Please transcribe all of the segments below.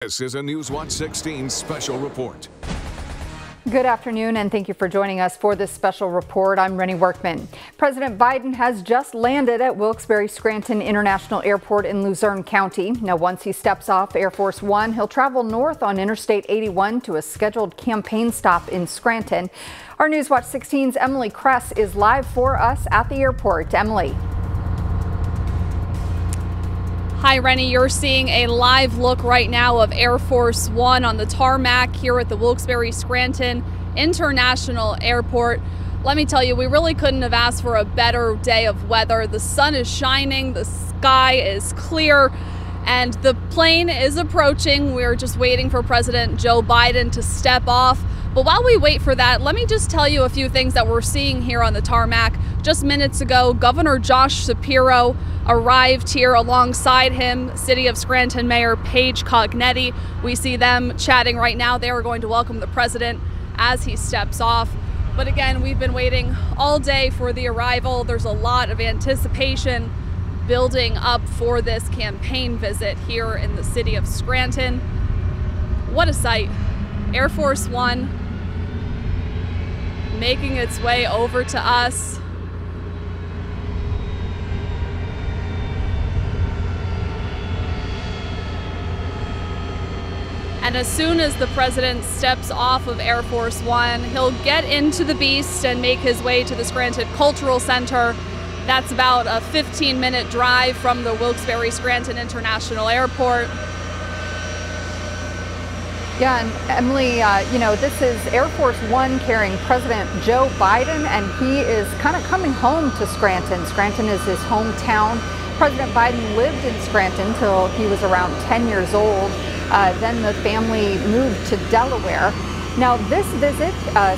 This is a Newswatch 16 special report. Good afternoon, and thank you for joining us for this special report. I'm Rennie Workman. President Biden has just landed at Wilkes-Barre-Scranton International Airport in Luzerne County. Now, once he steps off Air Force One, he'll travel north on Interstate 81 to a scheduled campaign stop in Scranton. Our Newswatch 16's Emily Kress is live for us at the airport. Emily. Hi, Rennie. You're seeing a live look right now of Air Force One on the tarmac here at the Wilkes-Barre-Scranton International Airport. Let me tell you, we really couldn't have asked for a better day of weather. The sun is shining, the sky is clear, and the plane is approaching. We're just waiting for President Joe Biden to step off. But while we wait for that, let me just tell you a few things that we're seeing here on the tarmac. Just minutes ago, Governor Josh Shapiro arrived here alongside him, City of Scranton Mayor Paige Cognetti. We see them chatting right now. They are going to welcome the president as he steps off. But again, we've been waiting all day for the arrival. There's a lot of anticipation building up for this campaign visit here in the city of Scranton. What a sight. Air Force One making its way over to us. And as soon as the president steps off of Air Force One, he'll get into the Beast and make his way to the Scranton Cultural Center. That's about a 15-minute drive from the Wilkes-Barre-Scranton International Airport. Yeah, and Emily, this is Air Force One carrying President Joe Biden, and he is kind of coming home to Scranton. Scranton is his hometown. President Biden lived in Scranton till he was around 10 years old. Then the family moved to Delaware. Now, this visit,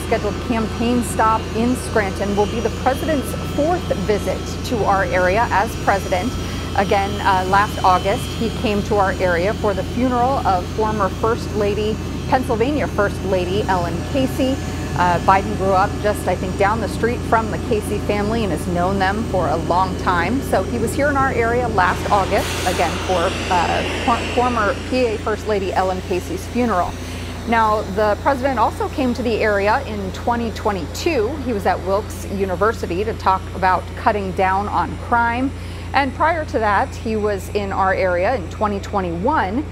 scheduled campaign stop in Scranton, will be the president's fourth visit to our area as president. Again, last August, he came to our area for the funeral of former Pennsylvania First Lady Ellen Casey. Biden grew up just, I think, down the street from the Casey family and has known them for a long time. So he was here in our area last August, again, for former PA First Lady Ellen Casey's funeral. Now, the president also came to the area in 2022. He was at Wilkes University to talk about cutting down on crime. And prior to that, he was in our area in 2021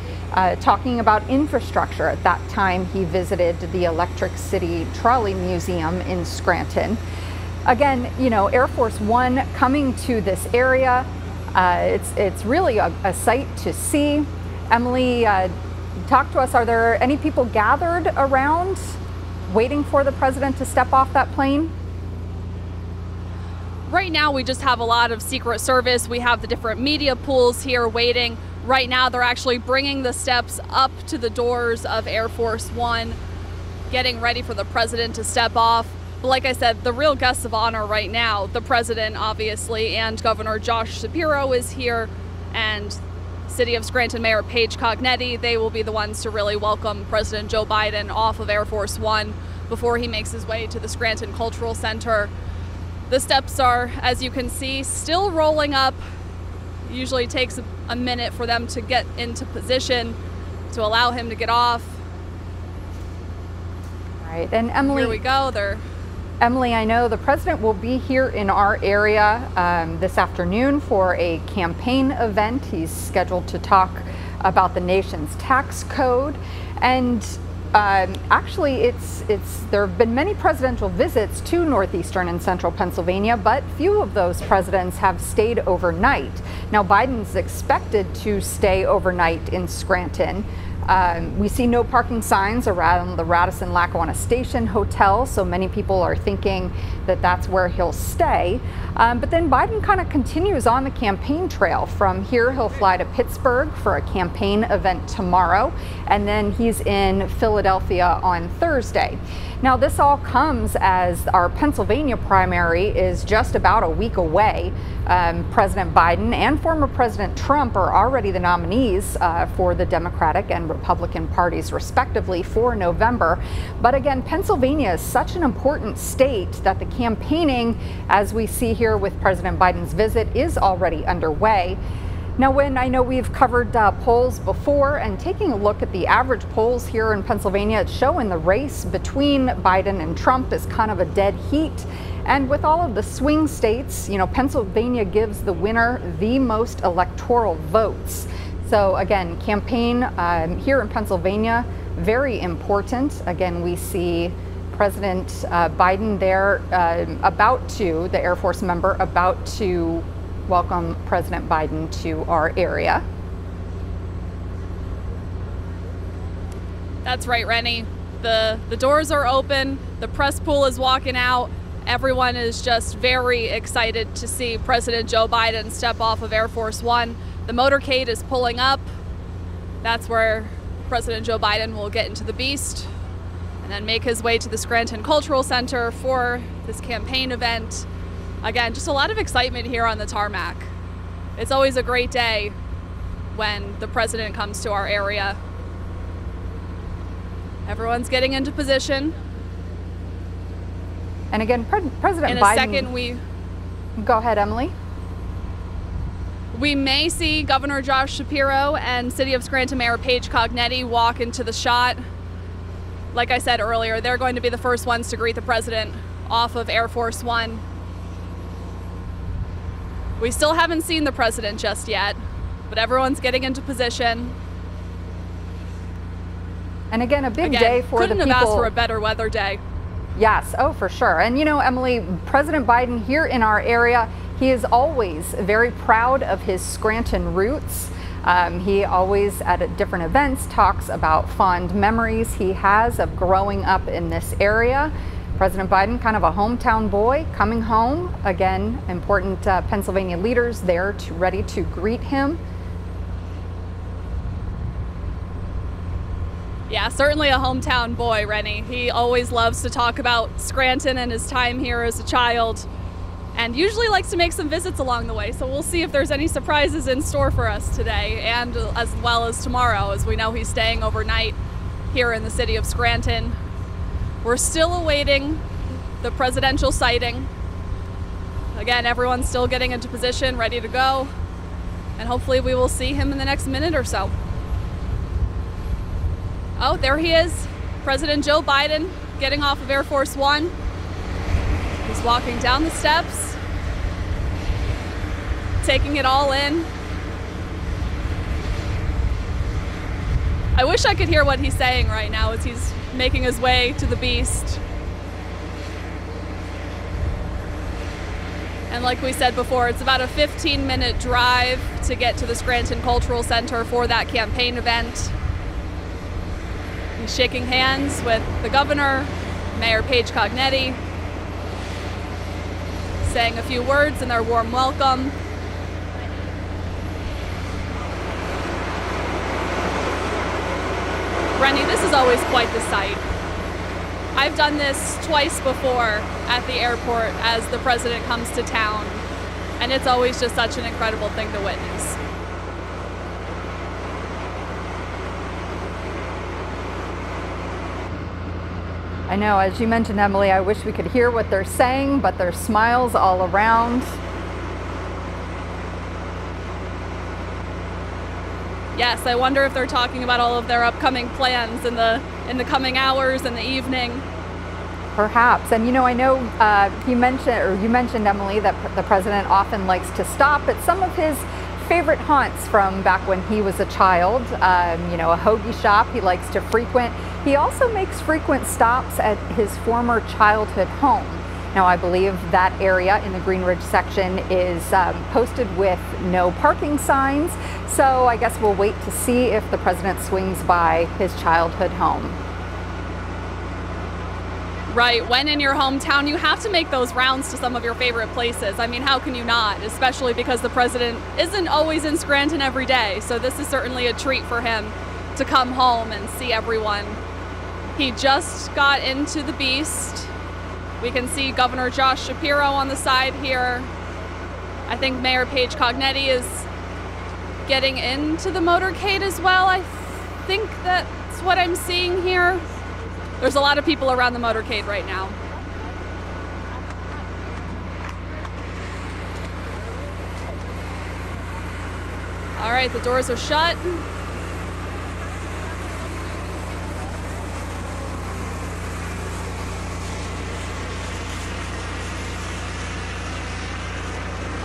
talking about infrastructure. At that time, he visited the Electric City Trolley Museum in Scranton. Again, Air Force One coming to this area, it's really a sight to see. Emily, talk to us. Are there any people gathered around waiting for the president to step off that plane? Right now, we just have a lot of Secret Service. We have the different media pools here waiting. Right now, they're actually bringing the steps up to the doors of Air Force One, getting ready for the president to step off. But like I said, the real guests of honor right now, the president, obviously, and Governor Josh Shapiro is here, and City of Scranton Mayor Paige Cognetti. They will be the ones to really welcome President Joe Biden off of Air Force One before he makes his way to the Scranton Cultural Center. The steps are, as you can see, still rolling up. Usually takes a minute for them to get into position to allow him to get off. All right, and Emily, here we go. Emily, I know the president will be here in our area this afternoon for a campaign event. He's scheduled to talk about the nation's tax code, and actually, there have been many presidential visits to northeastern and central Pennsylvania, but few of those presidents have stayed overnight. Now, Biden's expected to stay overnight in Scranton. We see no parking signs around the Radisson-Lackawanna Station Hotel, so many people are thinking that that's where he'll stay. But then Biden kind of continues on the campaign trail. From here, he'll fly to Pittsburgh for a campaign event tomorrow, and then he's in Philadelphia on Thursday. Now, this all comes as our Pennsylvania primary is just about a week away. President Biden and former President Trump are already the nominees for the Democratic and Republican parties, respectively, for November. But again, Pennsylvania is such an important state that the campaigning, as we see here with President Biden's visit, is already underway. Now, Wynn, I know we've covered polls before, and taking a look at the average polls here in Pennsylvania, it's showing the race between Biden and Trump is kind of a dead heat. And with all of the swing states, you know, Pennsylvania gives the winner the most electoral votes. So again, campaign here in Pennsylvania, very important. Again, we see President Biden there the Air Force member about to welcome President Biden to our area. That's right, Rennie. The doors are open, the press pool is walking out. Everyone is just very excited to see President Joe Biden step off of Air Force One. The motorcade is pulling up. That's where President Joe Biden will get into the Beast and then make his way to the Scranton Cultural Center for this campaign event. Again, just a lot of excitement here on the tarmac. It's always a great day when the president comes to our area. Everyone's getting into position. And again, President in a Biden. Second, go ahead, Emily. We may see Governor Josh Shapiro and City of Scranton Mayor Paige Cognetti walk into the shot. Like I said earlier, they're going to be the first ones to greet the president off of Air Force One. We still haven't seen the president just yet, but everyone's getting into position. And again, a big day for the people. Couldn't have asked for a better weather day. Yes, oh, for sure. And you know, Emily, President Biden here in our area, he is always very proud of his Scranton roots. He always, at different events, talks about fond memories he has of growing up in this area. President Biden, kind of a hometown boy, coming home. Again, important Pennsylvania leaders there ready to greet him. Yeah, certainly a hometown boy, Rennie. He always loves to talk about Scranton and his time here as a child, and usually likes to make some visits along the way. So we'll see if there's any surprises in store for us today, and as well as tomorrow, as we know he's staying overnight here in the city of Scranton. We're still awaiting the presidential sighting. Again, everyone's still getting into position, ready to go, and hopefully we will see him in the next minute or so. Oh, there he is, President Joe Biden, getting off of Air Force One. He's walking down the steps, taking it all in. I wish I could hear what he's saying right now as he's making his way to the Beast. And like we said before, it's about a 15-minute drive to get to the Scranton Cultural Center for that campaign event. He's shaking hands with the governor, Mayor Paige Cognetti, saying a few words in their warm welcome. Rennie, this is always quite the sight. I've done this twice before at the airport as the president comes to town, and it's always just such an incredible thing to witness. I know, as you mentioned, Emily, I wish we could hear what they're saying, but there's smiles all around. Yes, I wonder if they're talking about all of their upcoming plans in the coming hours and the evening. Perhaps. And you know, I know you mentioned, Emily, that the president often likes to stop at some of his favorite haunts from back when he was a child. You know, a hoagie shop he likes to frequent. He also makes frequent stops at his former childhood home. Now, I believe that area in the Green Ridge section is posted with no parking signs. So I guess we'll wait to see if the president swings by his childhood home. Right, when in your hometown, you have to make those rounds to some of your favorite places. I mean, how can you not? Especially because the president isn't always in Scranton every day. So this is certainly a treat for him to come home and see everyone. He just got into the Beast. We can see Governor Josh Shapiro on the side here. I think Mayor Paige Cognetti is getting into the motorcade as well. I think that's what I'm seeing here. There's a lot of people around the motorcade right now. All right, the doors are shut.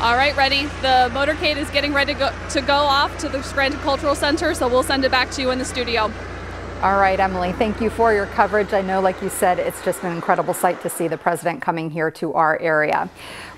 All right, Rennie, the motorcade is getting ready to go off to the Scranton Cultural Center, so we'll send it back to you in the studio. All right, Emily, thank you for your coverage. I know, like you said, it's just an incredible sight to see the president coming here to our area.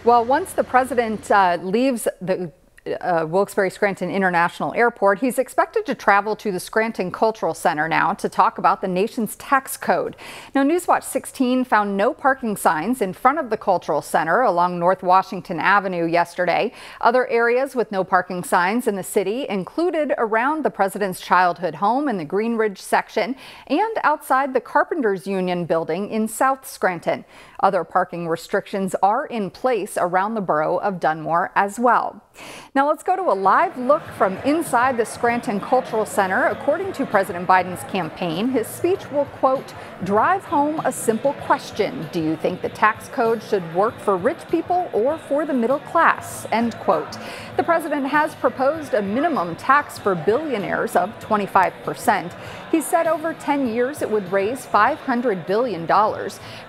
Well, once the president leaves the Wilkes-Barre Scranton International Airport, he's expected to travel to the Scranton Cultural Center now to talk about the nation's tax code. Now, Newswatch 16 found no parking signs in front of the Cultural Center along North Washington Avenue yesterday. Other areas with no parking signs in the city included around the president's childhood home in the Green Ridge section and outside the Carpenters Union building in South Scranton. Other parking restrictions are in place around the borough of Dunmore as well. Now let's go to a live look from inside the Scranton Cultural Center. According to President Biden's campaign, his speech will, quote, drive home a simple question. Do you think the tax code should work for rich people or for the middle class? End quote. The president has proposed a minimum tax for billionaires of 25%. He said over 10 years it would raise $500 billion.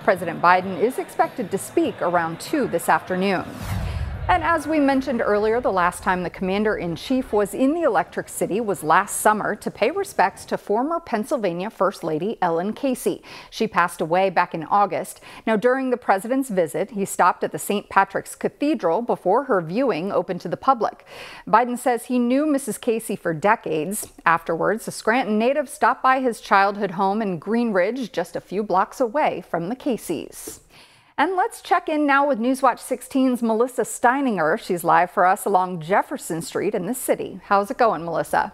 President Biden is expected to speak around 2 this afternoon. And as we mentioned earlier, the last time the commander-in-chief was in the Electric City was last summer to pay respects to former Pennsylvania First Lady Ellen Casey. She passed away back in August. Now, during the president's visit, he stopped at the St. Patrick's Cathedral before her viewing opened to the public. Biden says he knew Mrs. Casey for decades. Afterwards, a Scranton native stopped by his childhood home in Green Ridge, just a few blocks away from the Caseys. And let's check in now with Newswatch 16's Melissa Steininger. She's live for us along Jefferson Street in the city. How's it going, Melissa?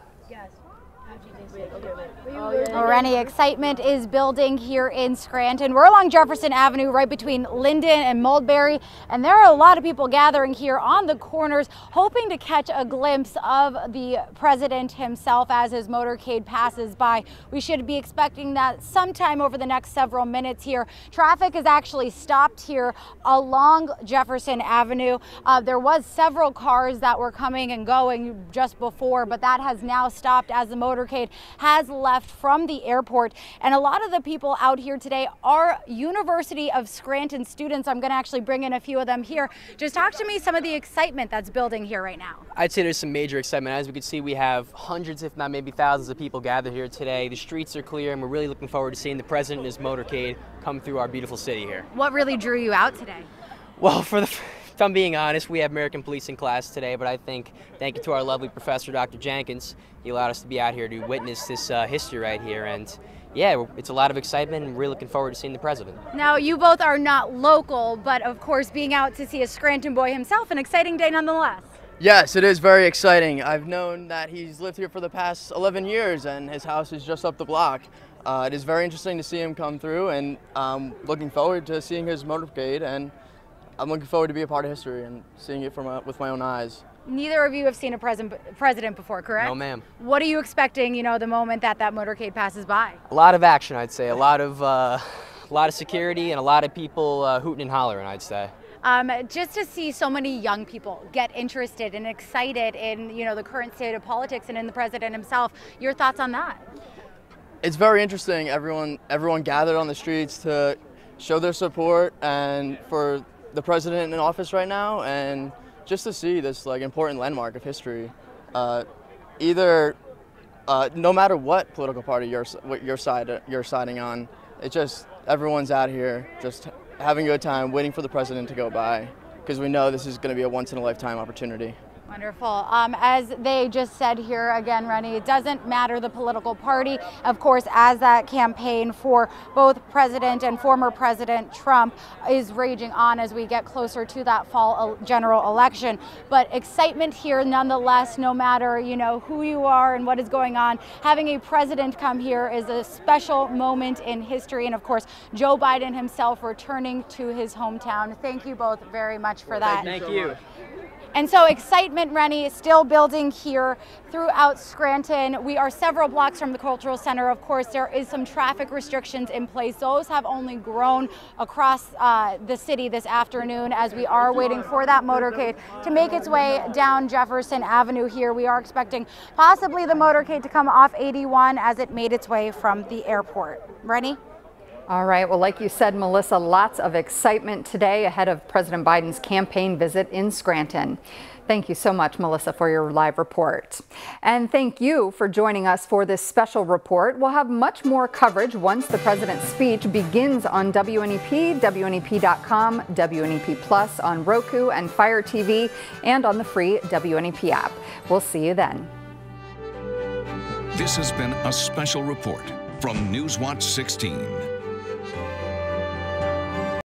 Well, Rennie, excitement is building here in Scranton. We're along Jefferson Avenue, right between Linden and Mulberry, and there are a lot of people gathering here on the corners, hoping to catch a glimpse of the president himself as his motorcade passes by. We should be expecting that sometime over the next several minutes here. Traffic is actually stopped here along Jefferson Avenue. There was several cars that were coming and going just before, but that has now stopped as the motorcade has left from the airport. And a lot of the people out here today are University of Scranton students. I'm going to actually bring in a few of them here. Just talk to me some of the excitement that's building here right now. I'd say there's some major excitement. As we can see, we have hundreds, if not maybe thousands of people gathered here today. The streets are clear, and we're really looking forward to seeing the president and his motorcade come through our beautiful city here. What really drew you out today? Well, if I'm being honest, we have American policing class today, but I think thank you to our lovely professor, Dr. Jenkins. He allowed us to be out here to witness this history right here. And yeah, it's a lot of excitement, and we're looking forward to seeing the president. Now, you both are not local, but of course, being out to see a Scranton boy himself, an exciting day nonetheless. Yes, it is very exciting. I've known that he's lived here for the past 11 years, and his house is just up the block. It is very interesting to see him come through, and I'm looking forward to seeing his motorcade, and I'm looking forward to be a part of history and seeing it with my own eyes. Neither of you have seen a president before, correct? No, ma'am. What are you expecting, the moment that motorcade passes by? A lot of action, I'd say. A lot of security and a lot of people hooting and hollering, I'd say. Just to see so many young people get interested and excited in, the current state of politics and in the president himself. Your thoughts on that? It's very interesting. Everyone gathered on the streets to show their support and for the president in office right now, and just to see this important landmark of history. No matter what political party you're siding on, it's just everyone's out here just having a good time, waiting for the president to go by, because we know this is going to be a once-in-a-lifetime opportunity. Wonderful. As they just said here again, Rennie, it doesn't matter the political party. Of course, as that campaign for both President and former President Trump is raging on as we get closer to that fall general election. But excitement here nonetheless, no matter, who you are and what is going on. Having a president come here is a special moment in history. And of course, Joe Biden himself returning to his hometown. Thank you both very much for that. Thank you. And so excitement, Rennie, is still building here throughout Scranton. We are several blocks from the Cultural Center. Of course, there is some traffic restrictions in place. Those have only grown across the city this afternoon as we are waiting for that motorcade to make its way down Jefferson Avenue here. We are expecting possibly the motorcade to come off 81 as it made its way from the airport. Rennie? All right. Well, like you said, Melissa, lots of excitement today ahead of President Biden's campaign visit in Scranton. Thank you so much, Melissa, for your live report. And thank you for joining us for this special report. We'll have much more coverage once the president's speech begins on WNEP, WNEP.com, WNEP Plus on Roku and Fire TV, and on the free WNEP app. We'll see you then. This has been a special report from Newswatch 16.